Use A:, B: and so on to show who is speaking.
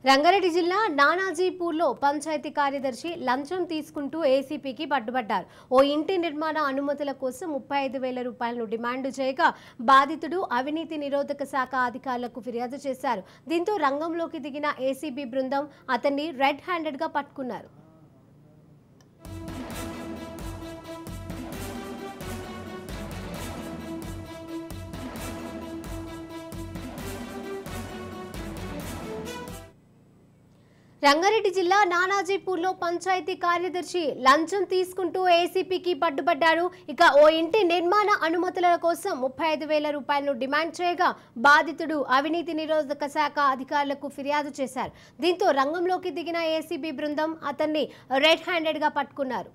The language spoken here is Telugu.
A: రంగారెడ్డి జిల్లా నానాజీపూర్లో పంచాయతీ కార్యదర్శి లంచం తీసుకుంటూ ఏసీపీకి పట్టుబడ్డారు. ఓ ఇంటి నిర్మాణ అనుమతుల కోసం 35,000 రూపాయలను డిమాండ్ చేయగా బాధితుడు అవినీతి నిరోధక శాఖ అధికారులకు ఫిర్యాదు చేశారు. దీంతో రంగంలోకి దిగిన ఏసీబీ బృందం అతన్ని రెడ్ హ్యాండెడ్గా పట్టుకున్నారు. రంగారెడ్డి జిల్లా నానాజీపూర్లో పంచాయతీ కార్యదర్శి లంచం తీసుకుంటూ ఏసీపీకి పట్టుబడ్డారు. ఇక ఓ ఇంటి నిర్మాణ అనుమతుల కోసం 35,000 రూపాయలను డిమాండ్ చేయగా బాధితుడు అవినీతి నిరోధక శాఖ అధికారులకు ఫిర్యాదు చేశారు. దీంతో రంగంలోకి దిగిన ఏసీబీ బృందం అతన్ని రెడ్ హ్యాండెడ్గా పట్టుకున్నారు.